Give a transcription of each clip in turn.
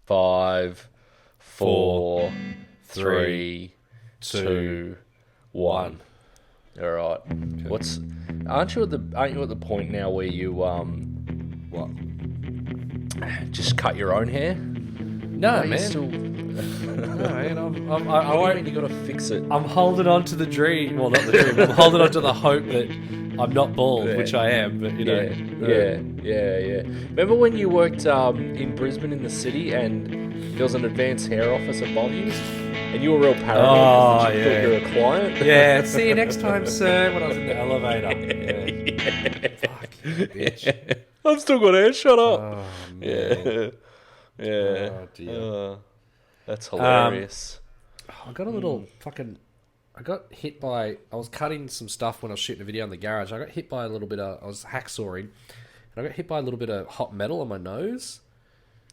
5, 4, 3, 2, 1. All right. Aren't you at the point now where you What? just cut your own hair? No, You man. still... No, man. I What do you won't. mean you got to fix it? I'm holding on to the dream. Well, not the dream. I'm holding on to the hope that I'm not bald, Yeah. which I am. But Yeah. Remember when you worked in Brisbane in the city and there was an advanced hair office above you, and you were real paranoid because the chick thought you were a client? Yeah. See you next time, sir. When I was in the elevator. Yeah. Fuck you, bitch. I've still got hair. Shut up. Oh man. Yeah. Oh dear. That's hilarious. I got a little fucking. I got hit by. I was cutting some stuff when I was shooting a video in the garage. I got hit by a little bit of. I was hacksawing, and I got hit by a little bit of hot metal on my nose.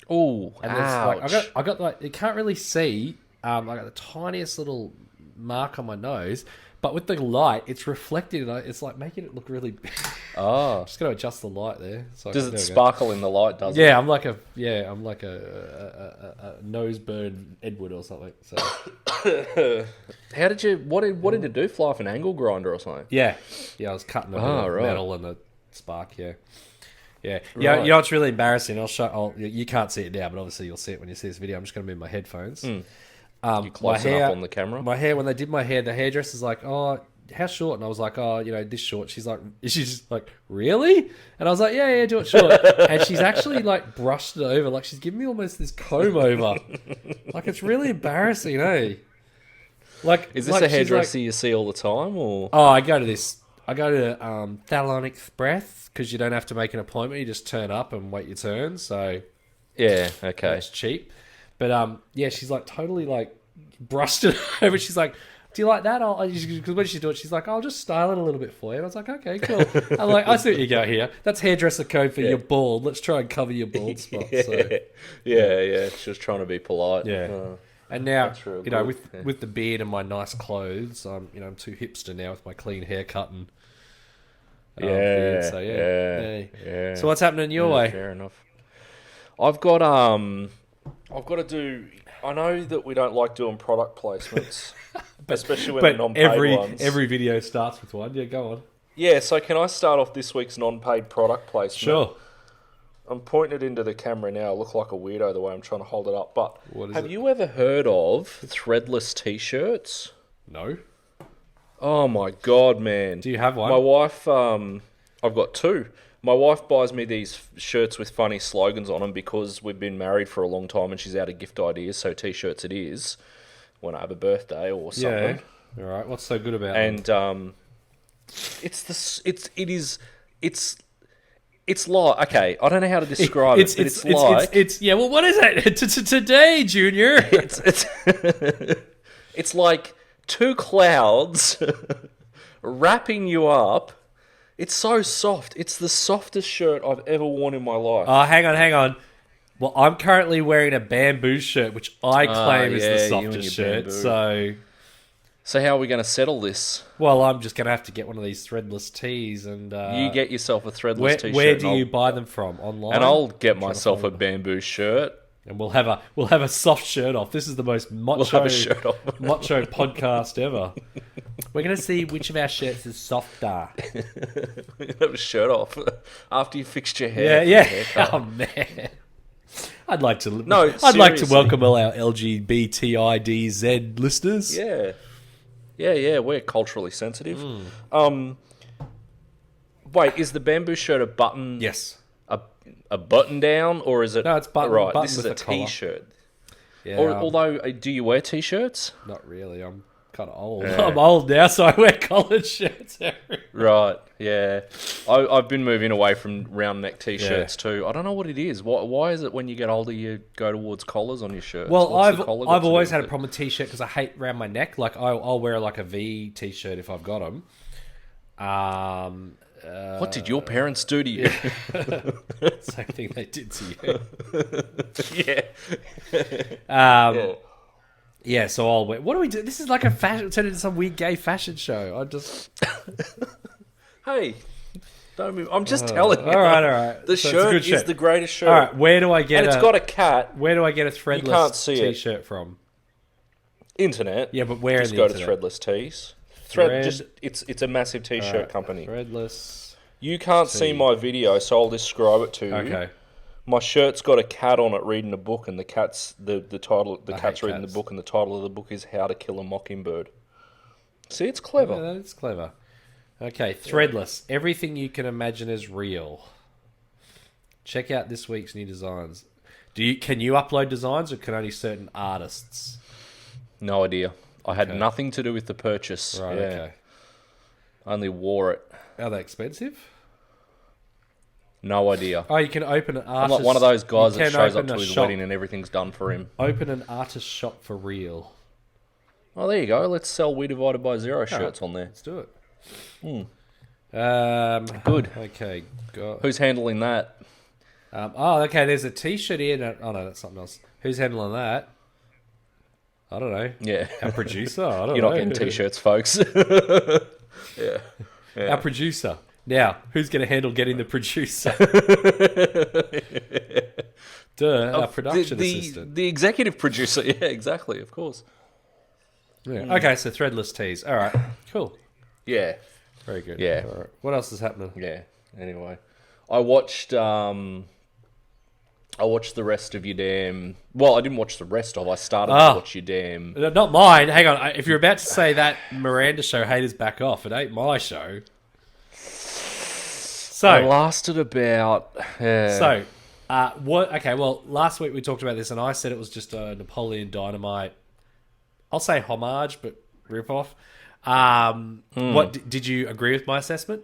Oh, And ouch. there's I got like you can't really see. I got the tiniest little mark on my nose, but with the light, it's reflected. And it's like making it look really. Oh. Just got to adjust the light there. So Does there it we go. sparkle in the light, does it? Yeah, I'm like a nose burn Edward or something. So How did you... What did it do? Fly off an angle grinder or something? yeah, I was cutting a bit of right. metal and the spark. Yeah. Right. You know, it's really embarrassing. You can't see it now, but obviously you'll see it when you see this video. I'm just going to move my headphones. You close my it hair, up on the camera? My hair, when they did my hair, the hairdresser's like, "Oh, how short?" And I was like, "Oh, this short." She's just like, "Really?" And I was like, "Yeah, do it short." And she's actually like brushed it over, like she's giving me almost this comb over. Like it's really embarrassing, eh? Like, Is this like a she's hairdresser like, you see all the time, or...? oh, I go to Thalon Express because you don't have to make an appointment. You just turn up and wait your turn. So Yeah, okay. it's cheap. But yeah, she's like totally like brushed it over. She's like, "Do you like that?" Because when she do it, she's like, "I'll just style it a little bit for you." And I was like, "Okay, cool." I'm like, "I see what you got here. That's hairdresser code for your bald. Let's try and cover your bald spot." So, Yeah. Just trying to be polite. yeah. And now, That's real with good, yeah. with the beard and my nice clothes, I'm too hipster now with my clean haircut and beard. So yeah. So what's happening your way? Fair enough. I've got to do... I know that we don't like doing product placements, especially when they're non-paid ones. Every video starts with one. Yeah, go on. Yeah, so can I start off this week's non-paid product placement? Sure. I'm pointing it into the camera now. I look like a weirdo the way I'm trying to hold it up. But What is have it? you ever heard of threadless T-shirts? No. Oh my God, man. Do you have one? My wife, I've got two. My wife buys me these shirts with funny slogans on them because we've been married for a long time and she's out of gift ideas, so T-shirts it is when I have a birthday or something. Yeah. All right. What's so good about And them? it's like, okay, I don't know how to describe it, but it's like... yeah. Well, what is it today, Junior? It's like two clouds wrapping you up. It's so soft. It's the softest shirt I've ever worn in my life. Oh, hang on. Well, I'm currently wearing a bamboo shirt, which I claim is the yeah, you and softest your shirt. bamboo. So how are we going to settle this? Well, I'm just going to have to get one of these threadless tees. And You get yourself a threadless T-shirt. Where do you buy them from? Online? And I'll get myself a bamboo shirt. And we'll have a soft shirt off. This is the most macho podcast ever. We're going to see which of our shirts is softer. Have a shirt off after you fixed your hair. Yeah. Oh man. I'd like to seriously. welcome all our LGBTIDZ listeners. Yeah. We're culturally sensitive. Wait, is the bamboo shirt a button? Yes. A button down, or is it? No, it's button. Right, button this is with a a collar. T-shirt. Yeah. Although, do you wear T-shirts? Not really. I'm kind of old. Yeah. I'm old now, so I wear collared shirts. Right. Yeah. I've been moving away from round neck T-shirts too. I don't know what it is. Why is it when you get older you go towards collars on your shirts? Well, What's the collar got I've to always do had a with it? problem with T-shirt because I hate round my neck. Like I'll wear like a V T-shirt if I've got them. What did your parents do to you? Same thing they did to you. Yeah. Yeah, so I'll wear. What do we do? This is like a fashion. Turned into some weird gay fashion show. Hey, I'm just telling you. All right. The So it's a shirt good is shirt. the greatest shirt. All right, where do I get And it's got a cat. Where do I get a threadless can't see it. t-shirt from? Internet. Yeah, but where Just in the go internet? to Threadless Tees. Thread. It's a massive t-shirt company. Threadless. You can't see my video, so I'll describe it to you. Okay. My shirt's got a cat on it reading a book, and the cat's the title. The cat's reading the book, and the title of the book is "How to Kill a Mockingbird." See, it's clever. Yeah, that is clever. Okay, threadless. Everything you can imagine is real. Check out this week's new designs. Can you upload designs, or can only certain artists? No idea. I had nothing to do with the purchase. Right. Yeah. Okay. Only wore it. Are they expensive? No idea. Oh, you can open an artist. I'm like one of those guys you that can shows up open to a his shop. wedding and everything's done for him. Open an artist shop for real. Oh, there you go. Let's sell We Divided by Zero shirts on there. Let's do it. Good. Okay. Who's handling that? Okay. There's a T-shirt here. Oh no, that's something else. Who's handling that? I don't know. Yeah. Our producer. I don't know. You're not getting t-shirts, folks. Yeah. Our producer. Now, who's going to handle getting the producer? Our production assistant. The executive producer. Yeah, exactly. Of course. Yeah. Okay, so threadless tees. All right. Cool. Yeah. Very good. Yeah. All right. What else is happening? Yeah. Anyway, I watched the rest of your damn. Well, I didn't watch the rest of. I started to watch your damn. Not mine. Hang on. If you're about to say that Miranda show, haters back off. It ain't my show. So I lasted about. what? Okay. Well, last week we talked about this, and I said it was just a Napoleon Dynamite. I'll say homage, but rip off. What did you agree with my assessment?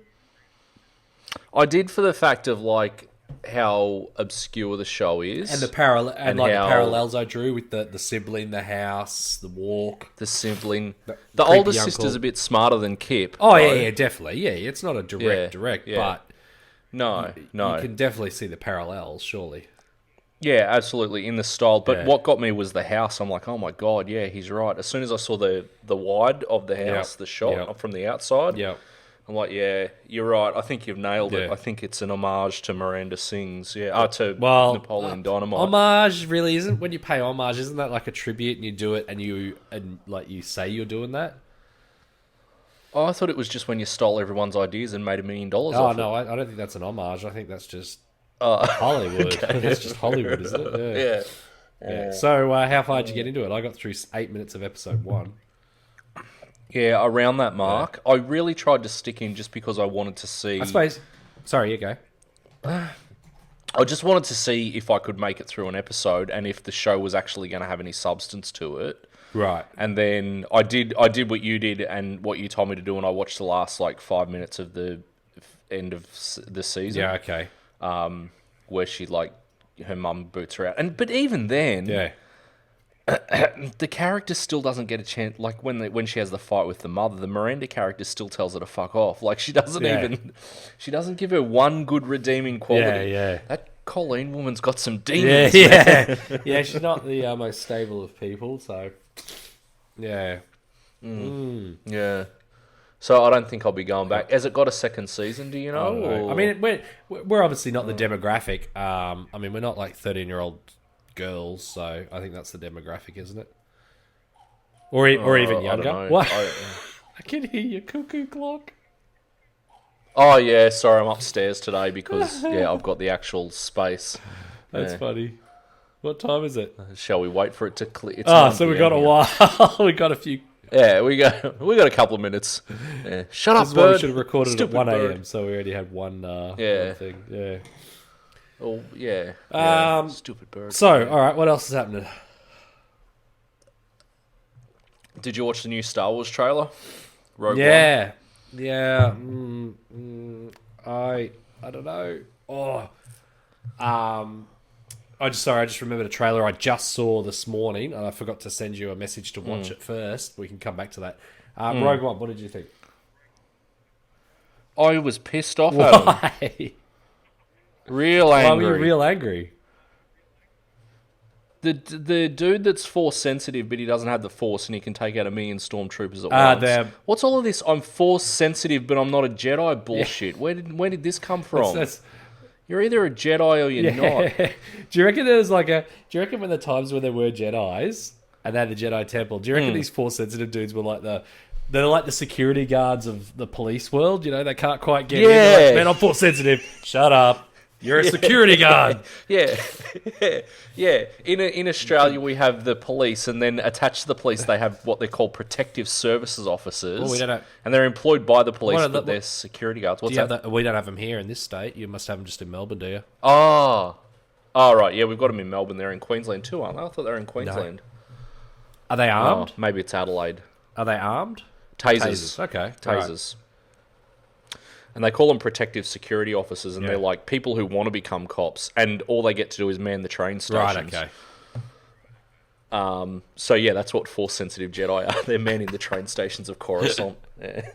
I did, for the fact of like how obscure the show is, And the the how- parallels I drew with the sibling, the house, the walk. the sibling. The creepy older uncle. sister's a bit smarter than Kip. Oh right? yeah, definitely. Yeah, it's not a direct, Yeah. but No. you can definitely see the parallels. Surely. Yeah, absolutely, in the style. But Yeah. what got me was the house. I'm like, oh my god, yeah, he's right. As soon as I saw the wide of the house, the shot from the outside, Yeah. I'm like, yeah, you're right. I think you've nailed it. Yeah. I think it's an homage to Miranda Sings. Yeah, to Well, Napoleon Dynamite. Homage really isn't. When you pay homage, isn't that like a tribute and you do it and you say you're doing that? Oh, I thought it was just when you stole everyone's ideas and made $1 million Oh off no, I don't think that's an homage. I think that's just Hollywood. That's just Hollywood, isn't it? it. Yeah. So how far did you get into it? I got through 8 minutes of episode 1. Yeah, around that mark. I really tried to stick in just because I wanted to see. I suppose. Sorry, you go. I just wanted to see if I could make it through an episode and if the show was actually going to have any substance to it. Right. And then I did what you did and what you told me to do, and I watched the last 5 minutes of the end of the season. Yeah. Okay. Where she her mum boots her out, but even then, Yeah. the character still doesn't get a chance. Like when she has the fight with the mother, the Miranda character still tells her to fuck off. Like she doesn't she doesn't give her one good redeeming quality. Yeah. That Colleen woman's got some Yeah. demons. Yeah. Yeah. She's not the most stable of people, so. Yeah. Yeah. So I don't think I'll be going back. Has it got a second season? Do you know? Or- I mean, we're obviously not the demographic. I mean, we're not like 13-year-old girls, so I think that's the demographic, isn't it? Or even I younger. don't know. What? I can hear your cuckoo clock. Oh yeah, sorry, I'm upstairs today because I've got the actual space. That's funny. What time is it? Shall we wait for it to clear? It's Oh, 9 so we PM got a here. while. We got a few. Yeah, we got a couple of minutes. Yeah. Shut This up, is why we bird. should have recorded Stupid at 1 bird. a.m. So we already had one. Yeah. one thing. Yeah. Oh yeah. Stupid bird. So, all right. What else is happening? Did you watch the new Star Wars trailer? Rogue One? Yeah. I don't know. I just remembered a trailer I just saw this morning, and I forgot to send you a message to watch it first. We can come back to that. Rogue One, what did you think? I was pissed off at him. Why? Real Why angry. were you real angry? The dude that's force sensitive, but he doesn't have the force, and he can take out 1,000,000 stormtroopers at once. What's all of this? I'm force sensitive, but I'm not a Jedi bullshit. Where did this come from? You're either a Jedi or you're not. Do you reckon there's like a? Do you reckon when the times when there were Jedis and they had the Jedi Temple? Do you reckon these force sensitive dudes were like they're like the security guards of the police world? You know, they can't quite get in. They're like, man, I'm force sensitive. Shut up. You're a security guard. Yeah. In Australia, we have the police, and then attached to the police, they have what they call protective services officers. Well, we don't have, and they're employed by the police, but they're security guards. What's that? We don't have them here in this state. You must have them just in Melbourne, do you? Oh, right. Yeah, we've got them in Melbourne. They're in Queensland too, aren't they? I thought they were in Queensland. No. Are they armed? Maybe it's Adelaide. Are they armed? Tasers. Okay. Tasers. Right. And they call them protective security officers, and they're like people who want to become cops, and all they get to do is man the train stations. Right, okay. So yeah, that's what force-sensitive Jedi are. They're manning the train stations of Coruscant. Yeah.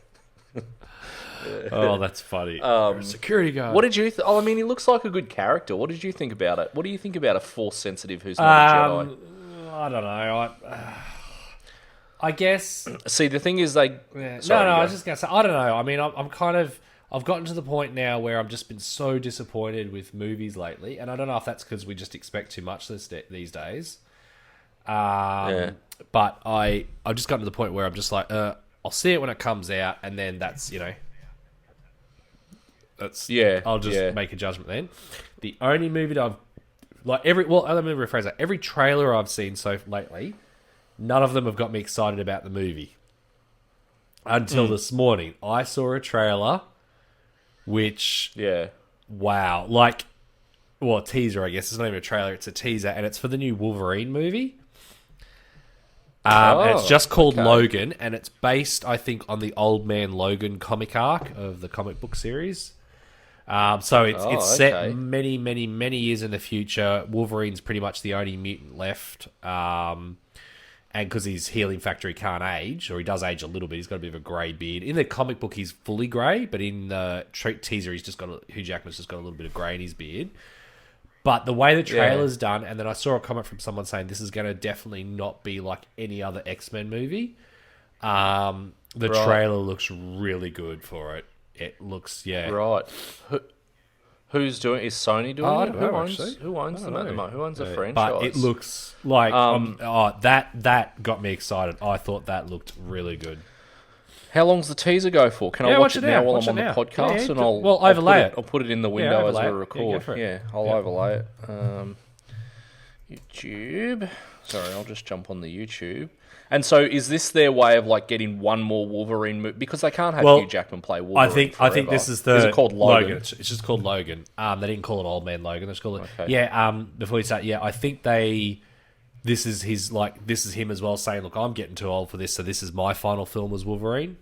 Oh, that's funny. Security guard. What did you... I mean, he looks like a good character. What did you think about it? What do you think about a force-sensitive who's not a Jedi? I don't know. I guess... See, the thing is they... Yeah. Sorry, I was just going to say, I don't know. I mean, I'm kind of... I've gotten to the point now where I've just been so disappointed with movies lately, and I don't know if that's because we just expect too much these days. But I've just gotten to the point where I'm just like, I'll see it when it comes out, and then that's, you know, I'll just make a judgment then. The only movie that I've let me rephrase that. Every trailer I've seen so lately, none of them have got me excited about the movie. Until this morning, I saw a trailer. Which, wow, like, well, a teaser, I guess. It's not even a trailer, it's a teaser, and it's for the new Wolverine movie. And it's just called Logan, and it's based, I think, on the Old Man Logan comic arc of the comic book series. So it's set many, many, many years in the future. Wolverine's pretty much the only mutant left. And because his healing factor, he can't age, or he does age a little bit. He's got a bit of a grey beard. In the comic book, he's fully grey, but in the teaser, Hugh Jackman's just got a little bit of grey in his beard. But the way the trailer's done, and then I saw a comment from someone saying this is going to definitely not be like any other X-Men movie. The trailer looks really good for it. It looks, Right. Who's doing it? Is Sony doing it? Who owns them at the moment? Who owns the franchise? But it looks like that got me excited. I thought that looked really good. How long's the teaser go for? Can I watch it now while I'm on the podcast? And I'll overlay it. I'll put it in the window as we record. I'll overlay it. YouTube. Sorry, I'll just jump on the YouTube. And so, is this their way of like getting one more Wolverine movie? Because they can't have Hugh Jackman play Wolverine. I think this is the. Is it called Logan? It's just called Logan. They didn't call it Old Man Logan. They just called it. Before you start, I think this is him as well saying, look, I'm getting too old for this, so this is my final film as Wolverine.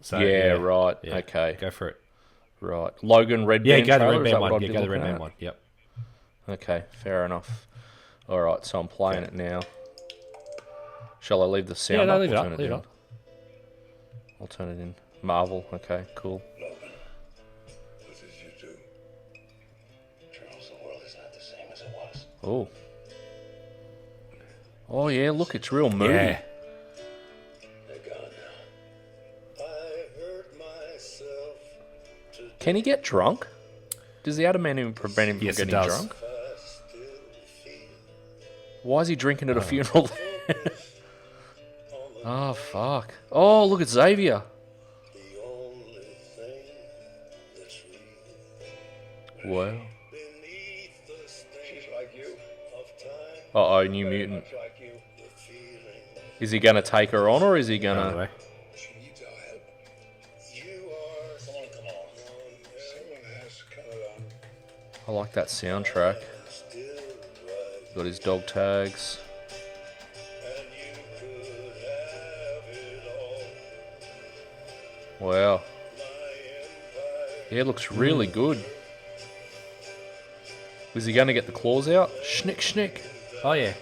So right. Yeah, okay, go for it. Right, Logan Red Band. Go the Red Band one. Go the Red Band one. Yep. Okay, fair enough. All right, so I'm playing it now. Shall I leave the sound up? Leave it up. I'll turn it in. Marvel. Okay, cool. Logan, what did you do? Charles, the world is not the same as it was. Oh yeah, look, it's real moody. Yeah. They're gone now. I hurt myself today. Can he get drunk? Does the adamantium prevent him from getting drunk? Why is he drinking at a funeral? Oh, fuck. Oh, look at Xavier. The only thing that's real. Wow. Beneath the stain like you of time. Uh-oh, New Mutant. Like you, the feeling. Is he going to take her on, or is he going to... She needs our help. You are... Come on. Someone has to cut it on. I like that soundtrack. Got his dog tags. Wow. Yeah, it looks really good. Is he going to get the claws out? Schnick, schnick. Oh, yeah.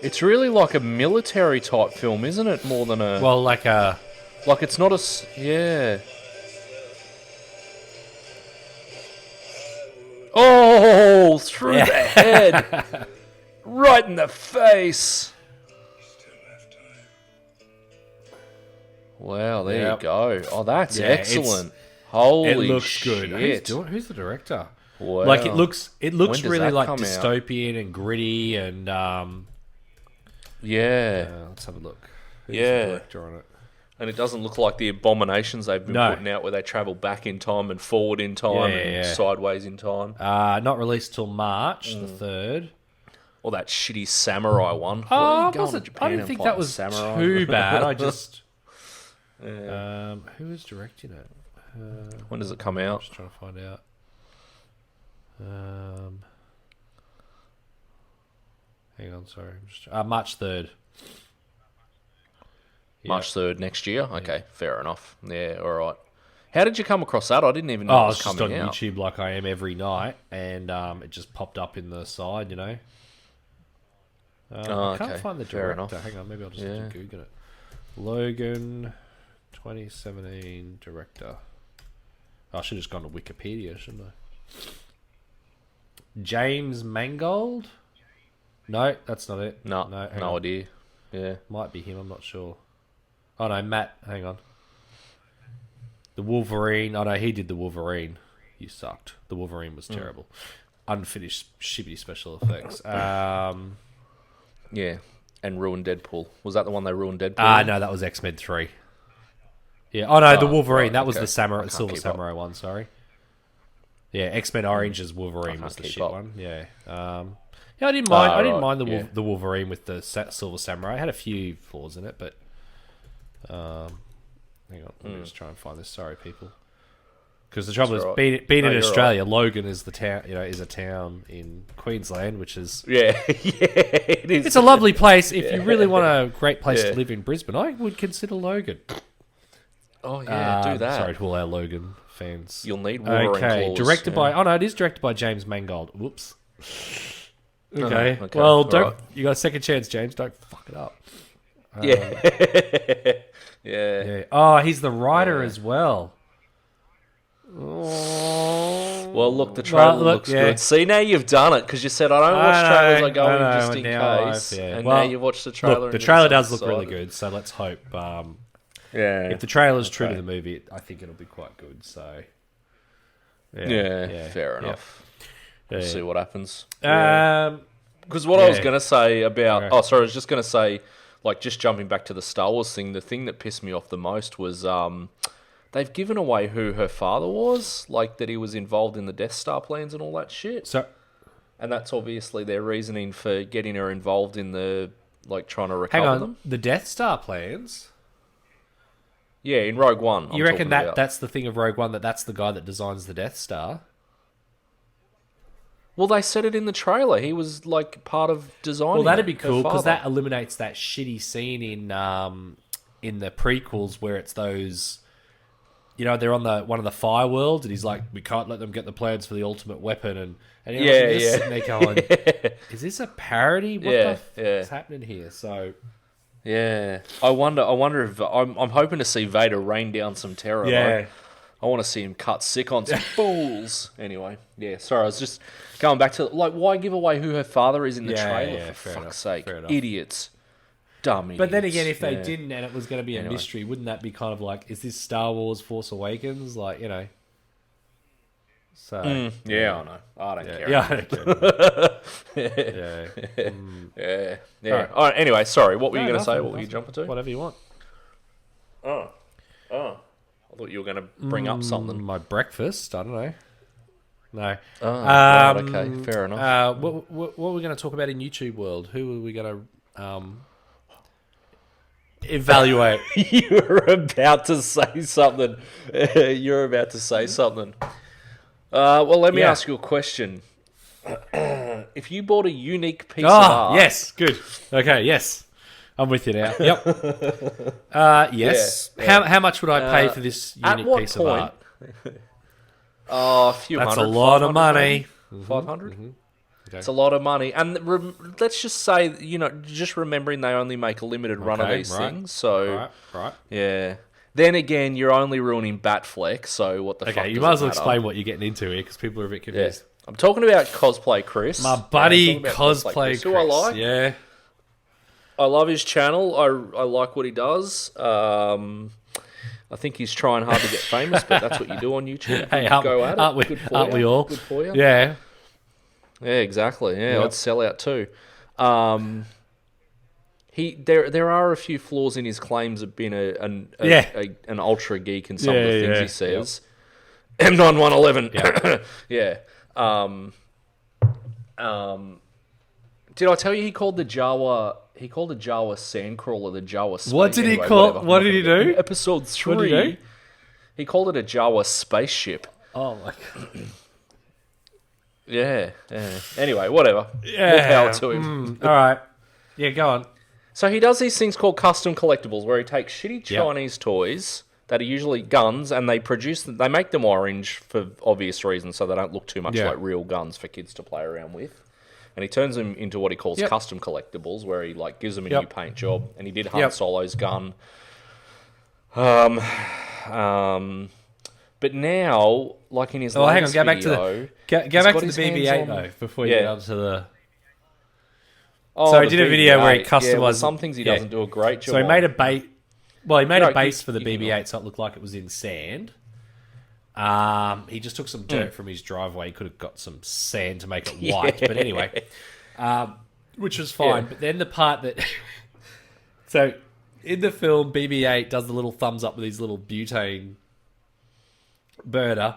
It's really like a military type film, isn't it? More than a... Well, like a... Like it's not a... Yeah. Oh, through the head. Right in the face. Still have time. Wow, there Yep. you go. Oh, that's Yeah, excellent. Holy It looks shit. good. Who's the director? Wow. Like it looks When does really that like come out? dystopian and gritty and Yeah. let's have a look. Who's Yeah. the director on it? And it doesn't look like the abominations they've been No. putting out where they travel back in time and forward in time and sideways in time. Not released till March the 3rd. Or that shitty samurai one. Why are Oh, you going to Japan I didn't and think fighting that was samurai? too bad. I just who is directing it? When does it come I'm out? just trying to find out. Hang on, sorry. March 3rd. March 3rd next year? Okay, fair enough. Yeah, all right. How did you come across that? I didn't even know Oh, it I was was just coming on out. YouTube like I am every night, and it just popped up in the side, you know. I can't okay, find the fair director. enough. Hang on, maybe I'll just have to Google it. Logan, 2017 director. I should have just gone to Wikipedia, shouldn't I? James Mangold? No, that's not it. No, hang no on. idea. Yeah. Might be him, I'm not sure. Oh no, Matt, hang on. The Wolverine. Oh no, he did the Wolverine. You sucked. The Wolverine was terrible. Unfinished shitty special effects. Yeah. And ruined Deadpool. Was that the one they ruined Deadpool? No, that was X-Men 3. Yeah. Oh no, the Oh, Wolverine. right, that was okay. the samurai, I can't Silver keep up. Samurai one. Sorry. Yeah, X-Men Orange's Wolverine can't was the keep shit up. one. Yeah. Yeah, I didn't mind. I didn't right, mind yeah. the Wolverine with the Silver Samurai. It had a few flaws in it, but hang on, let me just try and find this. Sorry, people. Because the trouble That's is, all right. being No, in you're Australia, Logan is the town. You know, is a town in Queensland, which is Yeah, it is. it's a lovely place. If you really want a great place Yeah. to live in Brisbane, I would consider Logan. Oh, yeah, do that. Sorry to all our Logan fans. You'll need Wolverine Okay, claws. directed yeah. by. Oh no, it is directed by James Mangold. Whoops. Okay. okay, Well, all don't. right. You got a second chance, James. Don't fuck it up. Yeah. yeah. Yeah. Oh, he's the writer Yeah. as well. Well, look, the trailer look, looks yeah. good. See, now you've done it because you said I don't watch trailers. I go in just in now case, yeah. and Well, now you've watched the trailer. Look, the and trailer you're does so look really excited. good, so let's hope. Yeah. If the trailer's true to Okay. the movie, I think it'll be quite good. So, Yeah, fair enough. We'll see what happens. Because what I was yeah. going to say about... Okay. Oh, sorry, I was just going to say, like, just jumping back to the Star Wars thing, the thing that pissed me off the most was they've given away who her father was, like, that he was involved in the Death Star plans and all that shit. So, And that's obviously their reasoning for getting her involved in the, like, trying to hang recover on. them. The Death Star plans. Yeah, in Rogue One. You I'm reckon talking about. that's the thing of Rogue One, that's the guy that designs the Death Star? Well, they said it in the trailer. He was, like, part of designing Well, that'd it, be her cool because father. that eliminates that shitty scene in the prequels where it's those, you know, they're on one of the fire worlds and he's like, we can't let them get the plans for the ultimate weapon, and you're just sitting there going, is this a parody? What the is happening here? So Yeah, I wonder if I'm hoping to see Vader rain down some terror. Yeah. Like, I want to see him cut sick on some fools. Anyway, yeah. Sorry, I was just going back to like, why give away who her father is in the trailer? For fuck's sake, idiots, dumb idiots. But then again, if they Yeah. didn't and it was going to be a mystery, wouldn't that be kind of like, is this Star Wars Force Awakens? Like, you know. So yeah, I know. I don't care. yeah, I don't care. Yeah. All right. All right. Anyway, sorry. What were you No, going to say? nothing, What were you nothing. jumping to? Whatever you want. I thought you were going to bring up something. My breakfast. I don't know. No. Right, okay, fair enough. What are we going to talk about in YouTube world? Who are we going to evaluate? You were about to say something. You're about to say something. Well, let me Yeah. ask you a question. If you bought a unique piece of art... yes, good. Okay, yes, I'm with you now. Yep. Yes. Yeah. How much would I pay for this at unique what piece point- of art? a few That's hundred. a lot of 500 money. maybe? 500? Okay. It's a lot of money. And let's just say, just remembering they only make a limited run of Okay, these right. things. So, Right. yeah. Then again, you're only ruining Batfleck, so what the fuck Okay, you does might it as well matter? explain what you're getting into here because people are a bit Yeah. confused. I'm talking about cosplay Chris. My I'm buddy talking about cosplay Chris. who I like. Yeah. I love his channel. I like what he does. I think he's trying hard to get famous, but that's what you do on YouTube. Hey, Go at it. aren't we, Good for aren't you. we all? Good for you. Yeah. Yeah, exactly. Yeah, Yep. I'd sell out too. There are a few flaws in his claims of being an ultra geek in some of the things he says. M9111. Yeah. Did I tell you he called the Jawa sandcrawler the Jawa space? What did he Anyway, call? whatever. What did he do? In episode 3, What did he do? he called it a Jawa spaceship. Oh my god. Yeah. Anyway, whatever. Yeah. More power to him. All right. Yeah, go on. So he does these things called custom collectibles, where he takes shitty Chinese toys that are usually guns, and they make them orange for obvious reasons, so they don't look too much like real guns for kids to play around with. And he turns them into what he calls custom collectibles, where he gives them a new paint job. And he did Han Solo's gun. But now, in his latest hang on, video, go back to the BB-8 though before you get onto the. Oh, So he did a video where he customized. Yeah, well, some things he doesn't do a great job. So he made a base. Well, he made a base for the you can BB-8, so it looked like it was in sand. He just took some dirt from his driveway. He could have got some sand to make it white, but anyway, which was fine. Yeah. But then the part that, so in the film, BB-8 does the little thumbs up with his little butane burner.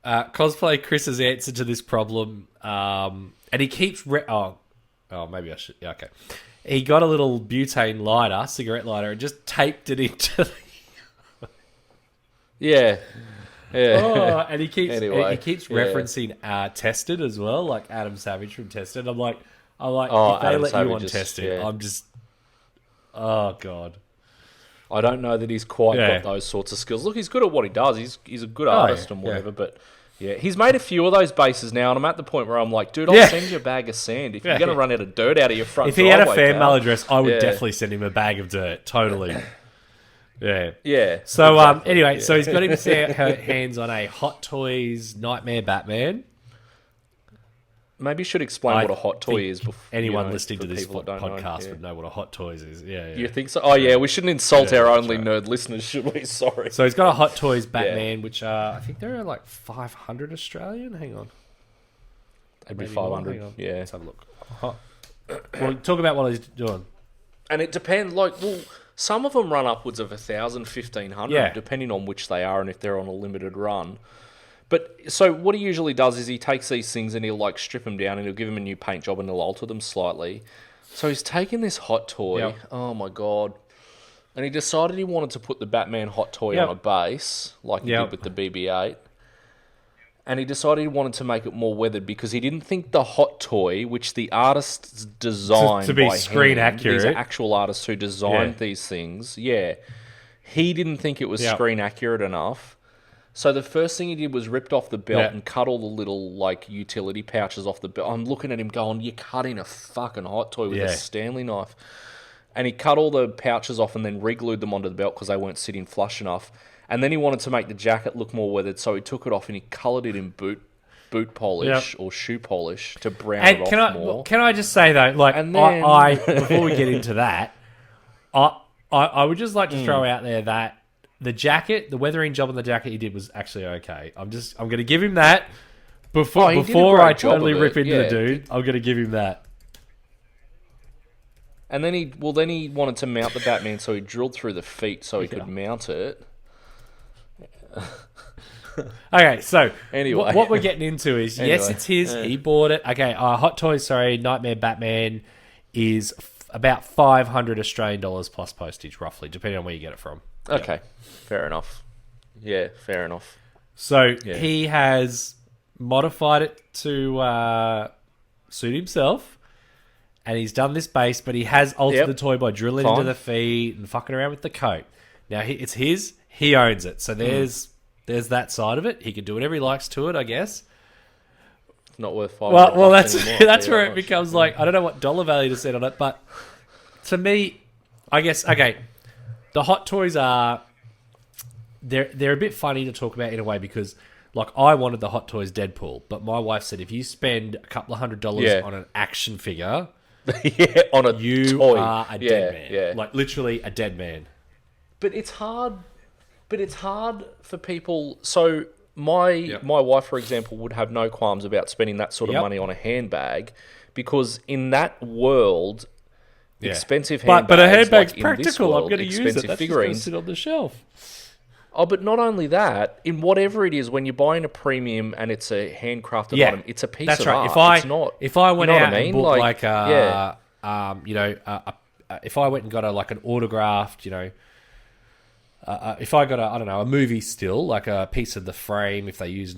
Cosplay Chris's answer to this problem, and he keeps maybe I should. Yeah, okay. He got a little butane lighter, cigarette lighter, and just taped it into. Yeah. And he keeps referencing Tested as well, like Adam Savage from Tested. I'm like, if they Adam let Savage you on is- Tested, yeah. I'm just, oh god. I don't know that he's quite got those sorts of skills. Look, he's good at what he does. He's a good artist and whatever, but yeah, he's made a few of those bases now, and I'm at the point where I'm like, dude, I'll send you a bag of sand if you're going to run out of dirt out of your front If he had a driveway, fan pal. mail address, I would definitely send him a bag of dirt. Totally. Yeah. Yeah. So exactly. anyway, so he's got his hands on a Hot Toys Nightmare Batman. Maybe you should explain what a hot toy is. Anyone listening to this people that don't podcast would know what a Hot Toys is. Yeah. You think so? Oh yeah, we shouldn't insult our that's only right. nerd listeners, should we? Sorry. So he's got a Hot Toys Batman, which I think they're like 500 Australian. Hang on. It'd be Maybe more. 500. Hang on. Yeah. Let's have a look. Well, talk about what he's doing. And it depends, some of them run upwards of 1,000, 1,500, depending on which they are and if they're on a limited run. But, so what he usually does is he takes these things and he'll, strip them down and he'll give them a new paint job and he'll alter them slightly. So he's taken this hot toy, oh my god, and he decided he wanted to put the Batman hot toy on a base, like he did with the BB-8. And he decided he wanted to make it more weathered because he didn't think the hot toy, which the artists designed to be by screen hand, accurate. these are actual artists who designed these things, he didn't think it was screen accurate enough. So the first thing he did was ripped off the belt and cut all the little, utility pouches off the belt. I'm looking at him going, you're cutting a fucking hot toy with a Stanley knife. And he cut all the pouches off and then re-glued them onto the belt because they weren't sitting flush enough. And then he wanted to make the jacket look more weathered, so he took it off and he coloured it in boot polish or shoe polish to brown it off more. Can I just say though, And then- I before we get into that, I would just like to throw out there that the jacket, the weathering job on the jacket he did was actually okay. I'm going to give him that. Before he did a before great I job totally of rip it, into the dude, I'm going to give him that. And then he wanted to mount the Batman, so he drilled through the feet so he could mount it. Okay, so Anyway. what we're getting into is yes, it's his. He bought it. Okay, Hot Toys. Sorry, Nightmare Batman is about 500 Australian dollars plus postage, roughly, depending on where you get it from. Okay, fair enough. Yeah, fair enough. So he has modified it to suit himself, and he's done this base, but he has altered the toy by drilling into the feet and fucking around with the coat. Now it's his. He owns it. So there's that side of it. He can do whatever he likes to it, I guess. It's not worth 500 Well, bucks that's anymore, that's I'll tell where you it that becomes like, I don't know what dollar value to set on it, but to me, I guess, okay, the Hot Toys are, they're a bit funny to talk about in a way because, Like, I wanted the Hot Toys Deadpool, but my wife said if you spend a couple of $100 Yeah. on an action figure, yeah, on a you toy. are a Yeah, dead man. Yeah. Like, literally a dead man. But it's hard. But it's hard for people. So my Yep. my wife, for example, would have no qualms about spending that sort of Yep. money on a handbag, because in that world, Yeah. expensive But handbags, a handbag's like in this practical. I'm world, going to use it. expensive That's just going to figurines. sit on the shelf. Oh, but not only that, in whatever it is, when you're buying a premium and it's a handcrafted Yeah, item, it's a piece that's of right. art. It's not. If I went you know out what I mean? and bought like yeah. if I went and got like an autographed, if I got a movie still, like a piece of the frame, if they used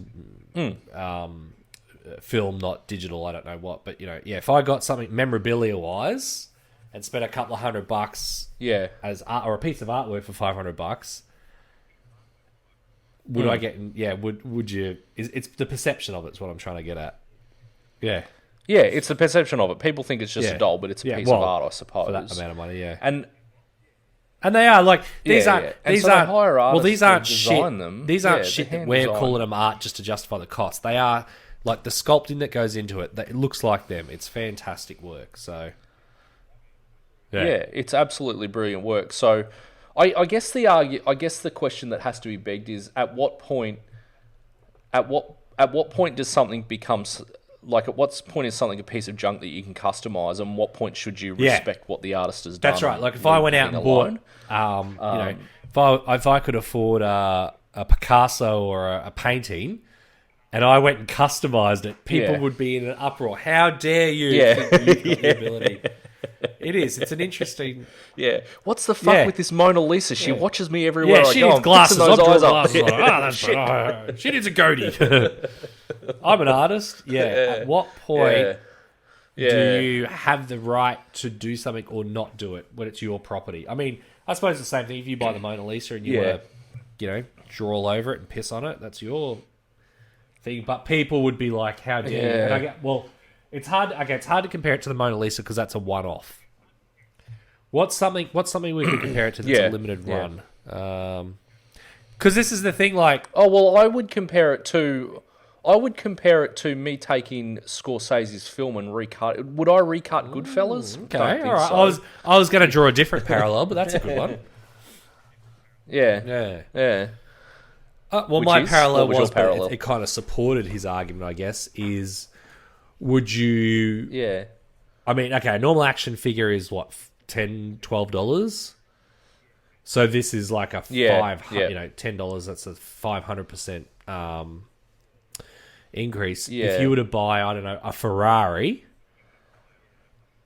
film, not digital, I don't know what, but if I got something memorabilia wise and spent a couple of $100 Yeah. as art, or a piece of artwork for $500, would I get? Yeah, would you? It's the perception of it's what I'm trying to get at. Yeah, Yeah, it's the perception of it. People think it's just Yeah. a doll, but it's a Yeah, piece well, of art, I suppose. for that amount of money, yeah. And And they are like these Yeah, aren't yeah. And these so they aren't hire well artists these to aren't design shit. them. These aren't Yeah, shit the that hand we're design. calling them art just to justify the cost. They are like the sculpting that goes into it. That it looks like them. It's fantastic work. So yeah, it's absolutely brilliant work. So I guess the question that has to be begged is at what point does something become like, at what point is something a piece of junk that you can customize, and what point should you Yeah. respect what the artist has done? that's right. Like if I went out and alone? bought, if I could afford a Picasso or a painting, and I went and customized it, people Yeah. would be in an uproar. How dare you? Yeah. think you've got the ability. It is. It's an interesting. Yeah. What's the fuck Yeah. with this Mona Lisa? She watches me everywhere Yeah, I she go. needs I'm glasses. fixing I'm those drawing eyes up. glasses on her. That's she needs a goatee. I'm an artist. Yeah. At what point Yeah. do you have the right to do something or not do it when it's your property? I mean, I suppose the same thing. If you buy the Mona Lisa and you Yeah. want to, draw all over it and piss on it, that's your thing. But people would be like, "How dare you?" And I get, well, it's hard. Okay, it's hard to compare it to the Mona Lisa because that's a one-off. What's something we could compare it to that's Yeah. a limited Yeah. run? Because this is the thing, like, Oh, well, I would compare it to me taking Scorsese's film and recut. Would I recut Goodfellas? okay, Don't all think right. so. I was going to draw a different parallel, but that's a good one. Yeah. Yeah. Yeah. Well, Which my is? parallel What was your was, but parallel? it kind of supported his argument, I guess, is would you... Yeah. I mean, okay, a normal action figure is what, $10, $12? So this is like a Yeah, $10, that's a 500% increase. Yeah. If you were to buy, I don't know, a Ferrari,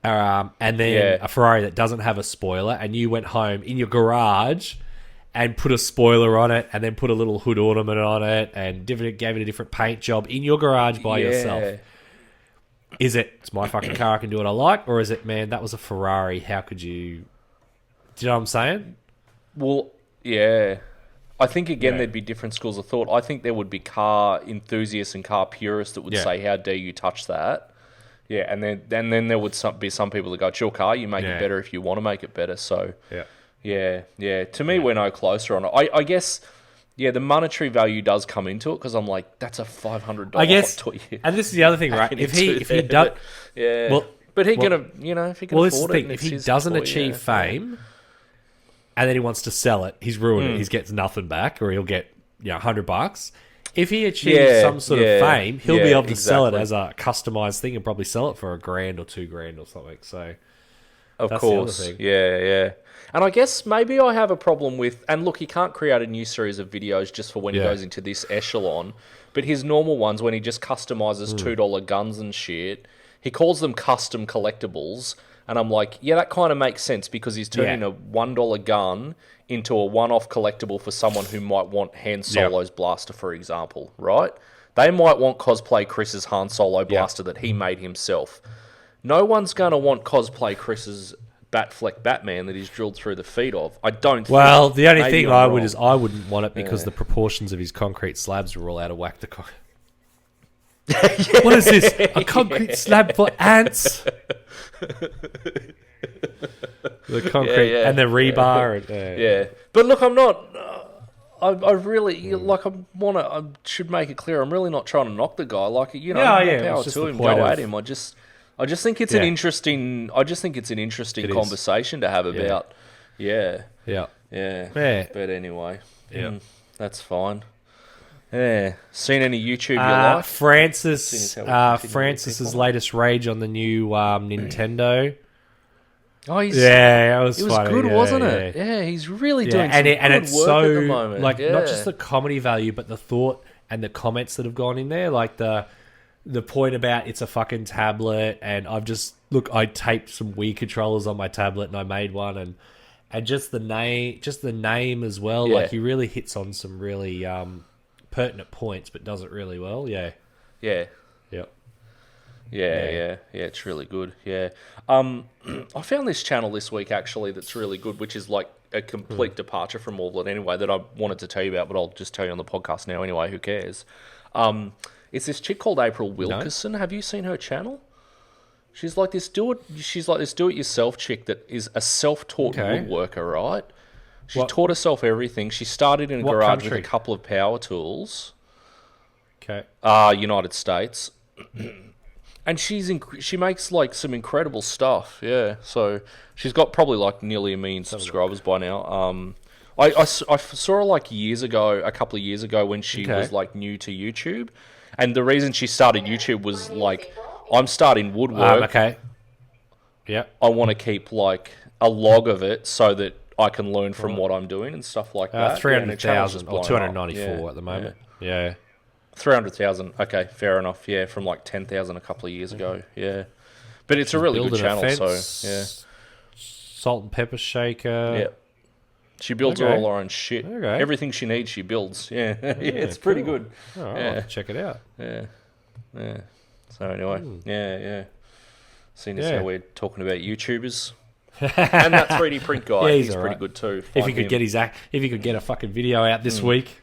and then Yeah. a Ferrari that doesn't have a spoiler, and you went home in your garage and put a spoiler on it, and then put a little hood ornament on it, and gave it a different paint job in your garage by yourself. Is it, it's my fucking car, I can do what I like? Or is it, man, that was a Ferrari, how could you... Do you know what I'm saying? Well, yeah. I think, again, Yeah. there'd be different schools of thought. I think there would be car enthusiasts and car purists that would Yeah. say, how dare you touch that? Yeah, and then there would be some people that go, it's your car, you make Yeah. it better if you want to make it better. So, Yeah. yeah. To me, we're no closer on it. I guess, yeah, the monetary value does come into it, because I'm like, that's a $500 I guess, hot toy. and this is the other thing, right? If he there, does... but, yeah. Well- but he well- gonna, if he can Well, this is the afford it, thing. and If it's he his doesn't toy, achieve yeah. fame, and then he wants to sell it, he's ruined it. He gets nothing back, or he'll get $100. If he achieves Yeah, some sort yeah, of fame, he'll be yeah, able to sell it exactly. as a customized thing and probably sell it for $1,000 or $2,000 or something. So, Of That's the other course, thing. yeah. And I guess maybe I have a problem with... And look, he can't create a new series of videos just for when he Yeah. goes into this echelon. But his normal ones, when he just customizes $2 guns and shit, he calls them custom collectibles. And I'm like, yeah, that kind of makes sense, because he's turning Yeah. a $1 gun into a one-off collectible for someone who might want Han Solo's blaster, for example, right? They might want cosplay Chris's Han Solo blaster that he made himself. No one's going to want cosplay Chris's Batfleck Batman that he's drilled through the feet of. I don't well, think. the only Maybe thing I'm I wrong. would is I wouldn't want it because the proportions of his concrete slabs are all out of whack. What is this? A concrete slab for ants? The concrete yeah, and the rebar. And, Yeah. But look, I'm not... I really like. I should make it clear. I'm really not trying to knock the guy. Like, you know, Yeah, more yeah, it power was just to the him. point Go of- at him. I just think it's an Yeah. interesting. I just think it's an interesting It is. conversation to have about. Yeah, Yeah. yeah. Yeah. But anyway, Yeah. that's fine. Yeah. Seen any YouTube you like? Francis, Seeing as how we continue to Francis's pick on. latest rage on the new Nintendo. Oh, Yeah, it was it was funny. good, Yeah, wasn't yeah. it? Yeah, he's really Yeah, doing some and good it's work so at the moment. like yeah. not just the comedy value, but the thought and the comments that have gone in there, like the point about it's a fucking tablet, and I taped some Wii controllers on my tablet and I made one, and just the name as well. Yeah. Like he really hits on some really pertinent points, but does it really well. Yeah, yeah. yep. Yeah, it's really good. Yeah, I found this channel this week actually that's really good, which is like a complete departure from all of it anyway. That I wanted to tell you about, but I'll just tell you on the podcast now anyway. Who cares? It's this chick called April Wilkerson. Have you seen her channel? She's like this do-it-yourself chick that is a self-taught Okay. woodworker, right? She What- taught herself everything. She started in a What garage country? with a couple of power tools. Okay. United States. And she makes like some incredible stuff, yeah. So she's got probably like nearly 1 million subscribers by now. I saw her like a couple of years ago when she Okay. was like new to YouTube, and the reason she started YouTube was like, I'm starting woodwork. Okay. Yep. I want to keep like a log of it so that I can learn from what I'm doing and stuff like that. 300,000 or Yeah, 294 at the moment. Yeah. 300,000. Okay, fair enough. Yeah, from like 10,000 a couple of years ago. Yeah, but it's a really good Building a channel. fence, So yeah, Salt and pepper shaker. yeah. She builds Okay. all her own shit. Okay. Everything she needs, she builds. Yeah, yeah, it's pretty cool. good. Oh, I'll Yeah. have to check it out. Yeah, yeah. So anyway, yeah. Seeing as Yeah. how we're talking about YouTubers, and that 3D print guy, Yeah, he's he's pretty alright. good too. If he Find could him. get if he could get a fucking video out this week,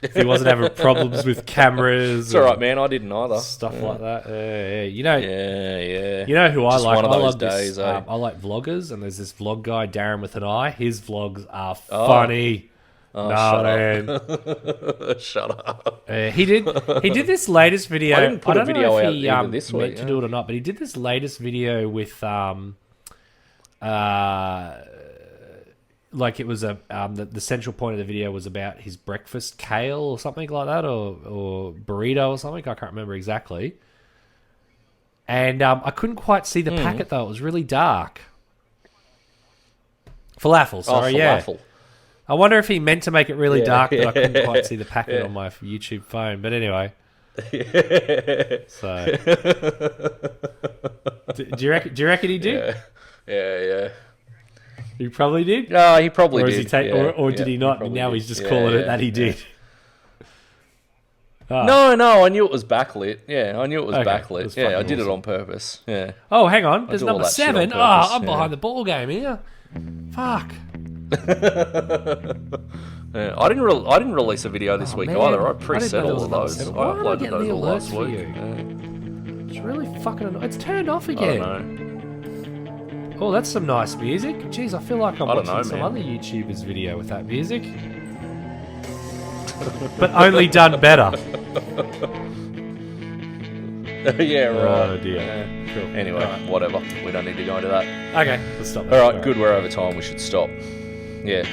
if he wasn't having problems with cameras, It's all right, and man. I didn't either. stuff like that. Yeah. You know, Yeah. you know who I Just like? one of I those love days, this. eh? I like vloggers, and there's this vlog guy, Darren with an I. His vlogs are funny. Oh, nah, shut man. up. Shut up. He did this latest video. I didn't put a don't video know if out he either this meant week, to yeah. do it or not, but he did this latest video with like it was the central point of the video was about his breakfast kale or something like that, or burrito or something. I can't remember exactly. And I couldn't quite see the packet though; it was really dark. Falafel, sorry, yeah. Falafel. I wonder if he meant to make it really Yeah, dark, but I couldn't yeah, quite see the packet yeah. on my YouTube phone. But anyway, so do you reckon he did? Yeah. He probably did. No, he probably Or, did. is he take, yeah, or yeah, did he not? probably Now did. he's just Yeah, calling it yeah, that he yeah. did. No, I knew it was backlit. Yeah, I knew it was Okay, backlit. that's Yeah, I fucking did it awesome. on purpose. Yeah. Oh, hang on. There's do all number that shit on 7. purpose, I'm yeah. behind the ball game here. Fuck. Yeah, I didn't release a video this week man. either. I I preset didn't know all of there was those. I number 7. Why am I uploaded getting those the all alerts last for week. you? It's really fucking annoying. It's turned off I again. don't know. Oh, that's some nice music. Jeez, I feel like I'm I don't watching know, some man. other YouTuber's video with that music. But only done better. Yeah, right. Oh, dear. Yeah. Cool. Anyway, Alright. whatever. We don't need to go into that. Okay, let's stop. All right, good. We're over time. We should stop. Yeah.